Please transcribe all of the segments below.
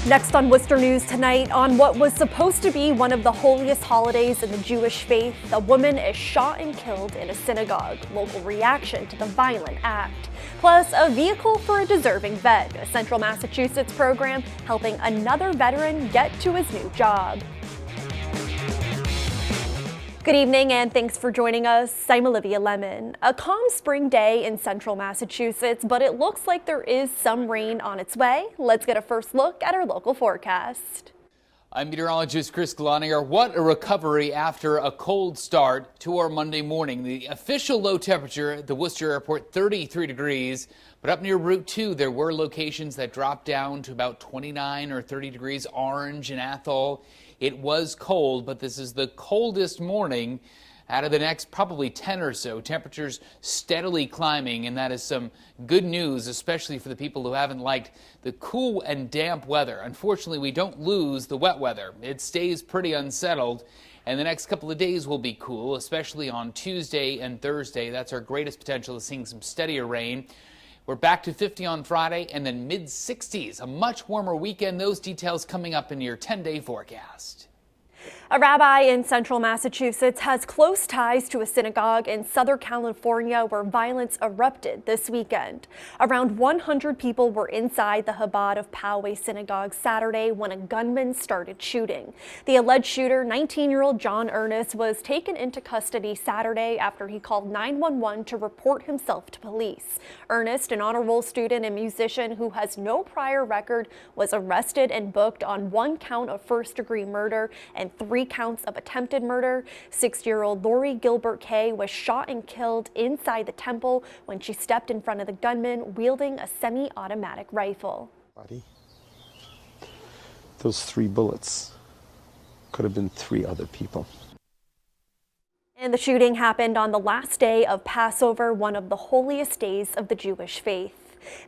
Next on Worcester News tonight, on what was supposed to be one of the holiest holidays in the Jewish faith, a woman is shot and killed in a synagogue. Local reaction to the violent act. Plus, a vehicle for a deserving vet, a Central Massachusetts program helping another veteran get to his new job. Good evening and thanks for joining us. I'm Olivia Lemon. A calm spring day in central Massachusetts, but it looks like there is some rain on its way. Let's get a first look at our local forecast. I'm meteorologist Chris Glonier. What a recovery after a cold start to our Monday morning. The official low temperature at the Worcester airport, 33 degrees. But up near Route 2, there were locations that dropped down to about 29 or 30 degrees. Orange and Athol. It was cold, but this is the coldest morning out of the next probably 10 or so. Temperatures steadily climbing, and that is some good news, especially for the people who haven't liked the cool and damp weather. Unfortunately, we don't lose the wet weather. It stays pretty unsettled, and the next couple of days will be cool, especially on Tuesday and Thursday. That's our greatest potential of seeing some steadier rain. We're back to 50 on Friday and then mid-60s. A much warmer weekend. Those details coming up in your 10-day forecast. A rabbi in central Massachusetts has close ties to a synagogue in Southern California where violence erupted this weekend. Around 100 people were inside the Chabad of Poway Synagogue Saturday when a gunman started shooting. The alleged shooter, 19-year-old John Ernest, was taken into custody Saturday after he called 911 to report himself to police. Ernest, an honor roll student and musician who has no prior record, was arrested and booked on 1 count of first-degree murder and 3 counts of attempted murder. 6-year-old Lori Gilbert Kay was shot and killed inside the temple when she stepped in front of the gunman wielding a semi-automatic rifle. Those 3 bullets could have been 3 other people. And the shooting happened on the last day of Passover, one of the holiest days of the Jewish faith.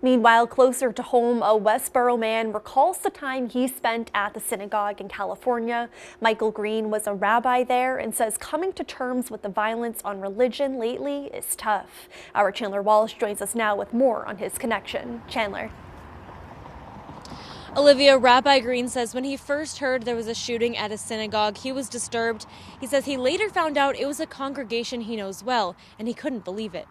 Meanwhile, closer to home, a Westboro man recalls the time he spent at the synagogue in California. Michael Green was a rabbi there and says coming to terms with the violence on religion lately is tough. Our Chandler Walsh joins us now with more on his connection. Chandler. Olivia, Rabbi Green says when he first heard there was a shooting at a synagogue, he was disturbed. He says he later found out it was a congregation he knows well, and he couldn't believe it.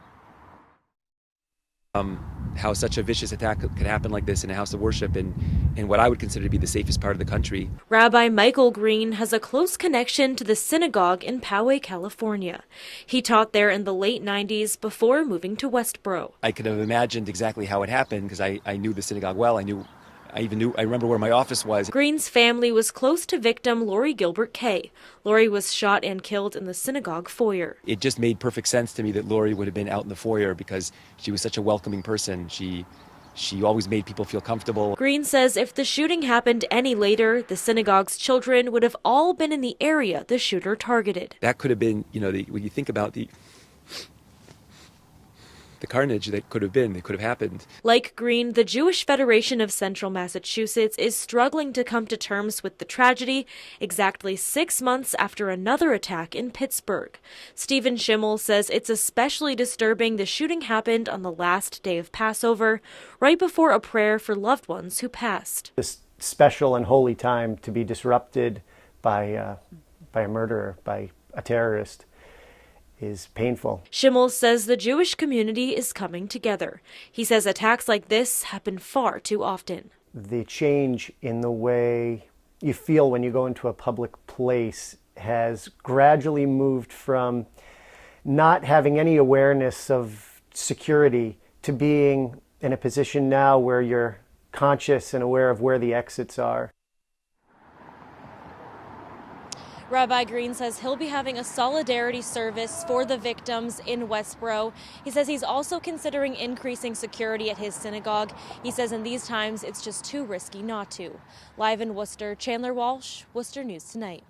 How such a vicious attack could happen like this in a house of worship in what I would consider to be the safest part of the country. Rabbi Michael Green has a close connection to the synagogue in Poway, California. He taught there in the late 90s before moving to Westboro. I could have imagined exactly how it happened because I knew the synagogue well. I remember where my office was. Green's family was close to victim Lori Gilbert Kay. Lori was shot and killed in the synagogue foyer. It just made perfect sense to me that Lori would have been out in the foyer because she was such a welcoming person. She always made people feel comfortable. Green says if the shooting happened any later, the synagogue's children would have all been in the area the shooter targeted. That could have been, when you think about the carnage that could have happened. Like Green, the Jewish Federation of Central Massachusetts is struggling to come to terms with the tragedy exactly 6 months after another attack in Pittsburgh. Stephen Schimmel says it's especially disturbing the shooting happened on the last day of Passover, right before a prayer for loved ones who passed. This special and holy time to be disrupted by a murderer, by a terrorist, is painful. Schimmel says the Jewish community is coming together. He says attacks like this happen far too often. The change in the way you feel when you go into a public place has gradually moved from not having any awareness of security to being in a position now where you're conscious and aware of where the exits are. Rabbi Green says he'll be having a solidarity service for the victims in Westboro. He says he's also considering increasing security at his synagogue. He says in these times it's just too risky not to. Live in Worcester, Chandler Walsh, Worcester News Tonight.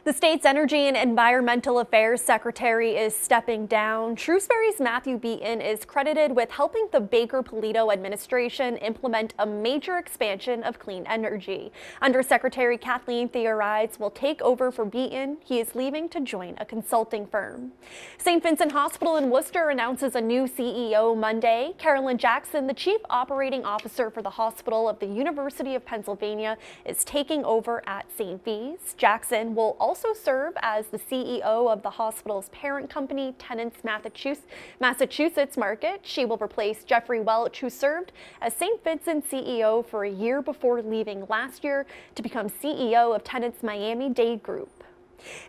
The state's Energy and Environmental Affairs Secretary is stepping down. Shrewsbury's Matthew Beaton is credited with helping the Baker-Polito administration implement a major expansion of clean energy. Undersecretary Kathleen Theorides will take over for Beaton. He is leaving to join a consulting firm. St Vincent Hospital in Worcester announces a new CEO Monday. Carolyn Jackson, the Chief Operating Officer for the Hospital of the University of Pennsylvania, is taking over at St. V's. Jackson will also serve as the CEO of the hospital's parent company, Tenants Massachusetts Market. She will replace Jeffrey Welch, who served as St. Vincent CEO for a year before leaving last year to become CEO of Tenants Miami-Dade Group.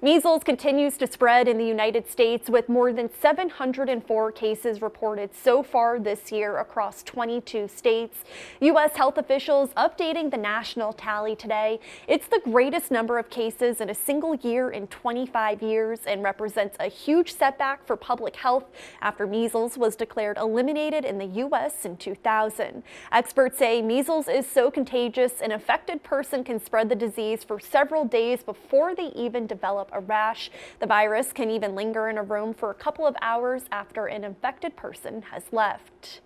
Measles continues to spread in the United States, with more than 704 cases reported so far this year across 22 states. U.S. health officials updating the national tally today. It's the greatest number of cases in a single year in 25 years and represents a huge setback for public health after measles was declared eliminated in the U.S. in 2000. Experts say measles is so contagious an affected person can spread the disease for several days before they even develop a rash. The virus can even linger in a room for a couple of hours after an infected person has left.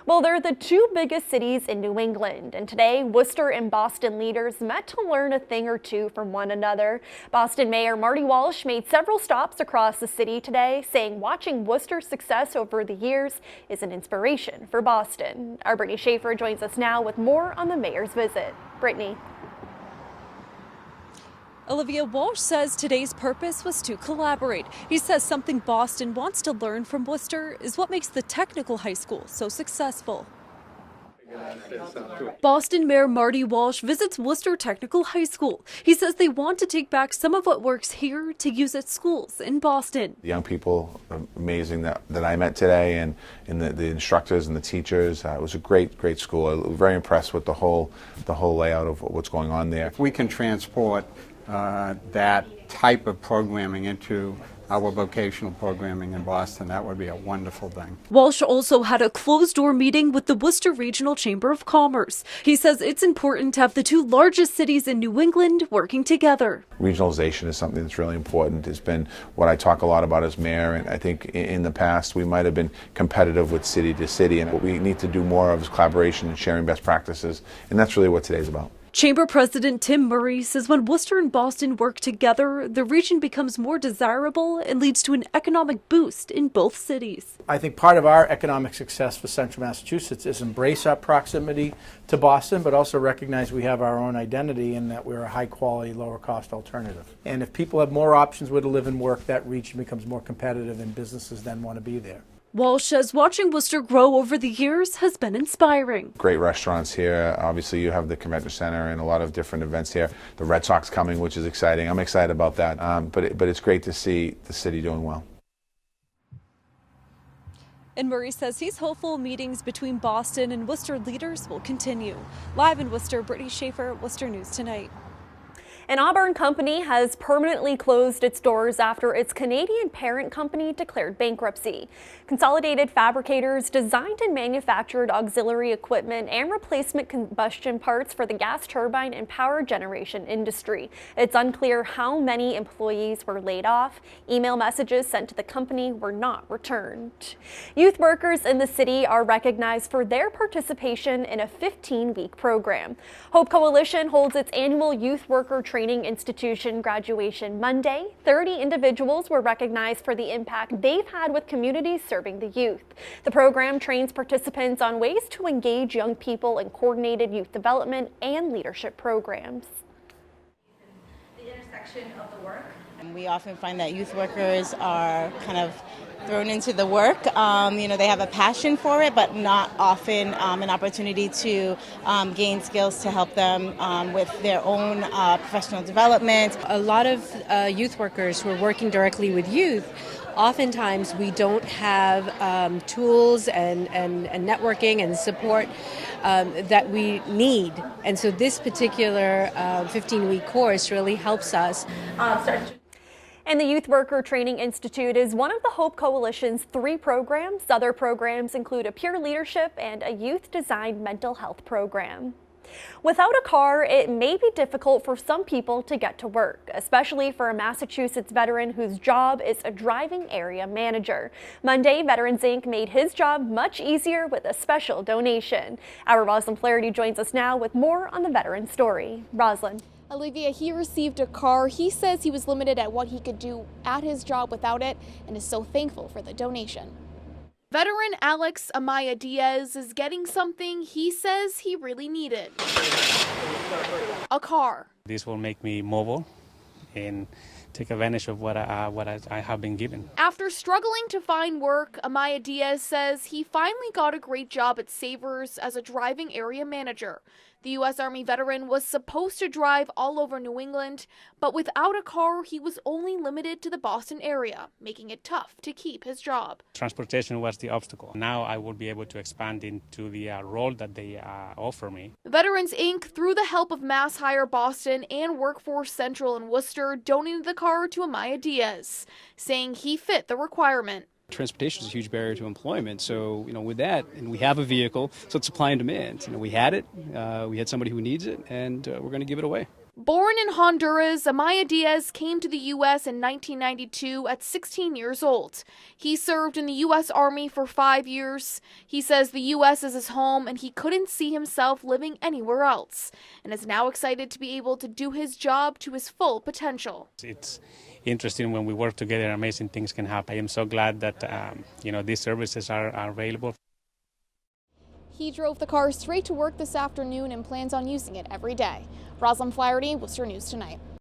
Well, they're the two biggest cities in New England, and today Worcester and Boston leaders met to learn a thing or two from one another. Boston Mayor Marty Walsh made several stops across the city today, saying watching Worcester's success over the years is an inspiration for Boston. Our Brittany Schaefer joins us now with more on the mayor's visit. Brittany. Olivia, Walsh says today's purpose was to collaborate. He says something Boston wants to learn from Worcester is what makes the technical high school so successful. Boston Mayor Marty Walsh visits Worcester Technical High School. He says they want to take back some of what works here to use at schools in Boston. The young people, amazing that I met today, and the instructors and the teachers. It was a great school. I was very impressed with the whole layout of what's going on there. If we can transport that type of programming into our vocational programming in Boston, that would be a wonderful thing. Walsh also had a closed-door meeting with the Worcester Regional Chamber of Commerce. He says it's important to have the two largest cities in New England working together. Regionalization is something that's really important. It's been what I talk a lot about as mayor, and I think in the past we might have been competitive with city to city, and what we need to do more of is collaboration and sharing best practices, and that's really what today's about. Chamber President Tim Murray says when Worcester and Boston work together, the region becomes more desirable and leads to an economic boost in both cities. I think part of our economic success for Central Massachusetts is embrace our proximity to Boston, but also recognize we have our own identity and that we're a high-quality, lower-cost alternative. And if people have more options where to live and work, that region becomes more competitive and businesses then want to be there. Walsh says watching Worcester grow over the years has been inspiring. Great restaurants here. Obviously, you have the convention center and a lot of different events here. The Red Sox coming, which is exciting. I'm excited about that. But it's great to see the city doing well. And Murray says he's hopeful meetings between Boston and Worcester leaders will continue. Live in Worcester, Brittany Schaefer, Worcester News Tonight. An Auburn company has permanently closed its doors after its Canadian parent company declared bankruptcy. Consolidated Fabricators designed and manufactured auxiliary equipment and replacement combustion parts for the gas turbine and power generation industry. It's unclear how many employees were laid off. Email messages sent to the company were not returned. Youth workers in the city are recognized for their participation in a 15-week program. Hope Coalition holds its annual Youth Worker Training Institution graduation Monday. 30 individuals were recognized for the impact they've had with communities serving the youth. The program trains participants on ways to engage young people in coordinated youth development and leadership programs. The intersection of the work. We often find that youth workers are kind of thrown into the work. They have a passion for it, but not often an opportunity to gain skills to help them with their own professional development. A lot of youth workers who are working directly with youth, oftentimes we don't have tools and networking and support that we need. And so this particular 15-week course really helps us. And the Youth Worker Training Institute is one of the Hope Coalition's 3 programs. Other programs include a peer leadership and a youth designed mental health program. Without a car, it may be difficult for some people to get to work, especially for a Massachusetts veteran whose job is a driving area manager. Monday, Veterans Inc. made his job much easier with a special donation. Our Roslyn Flaherty joins us now with more on the veteran story. Roslyn. Olivia, he received a car. He says he was limited at what he could do at his job without it and is so thankful for the donation. Veteran Alex Amaya Diaz is getting something he says he really needed. A car. This will make me mobile and take advantage of what I have been given. After struggling to find work, Amaya Diaz says he finally got a great job at Savers as a driving area manager. The U.S. Army veteran was supposed to drive all over New England, but without a car, he was only limited to the Boston area, making it tough to keep his job. Transportation was the obstacle. Now I will be able to expand into the role that they offer me. Veterans Inc., through the help of Mass Hire Boston and Workforce Central in Worcester, donated the car to Amaya Diaz, saying he fit the requirement. Transportation is a huge barrier to employment, so with that, and we have a vehicle, so it's supply and demand. We had it, we had somebody who needs it, and we're going to give it away. Born in Honduras, Amaya Diaz came to the U.S. in 1992 at 16 years old. He served in the U.S. Army for 5 years. He says the U.S. is his home and he couldn't see himself living anywhere else, and is now excited to be able to do his job to his full potential. It's interesting when we work together, amazing things can happen. I am so glad that these services are available. He drove the car straight to work this afternoon and plans on using it every day. Roslyn Flaherty, Worcester News Tonight.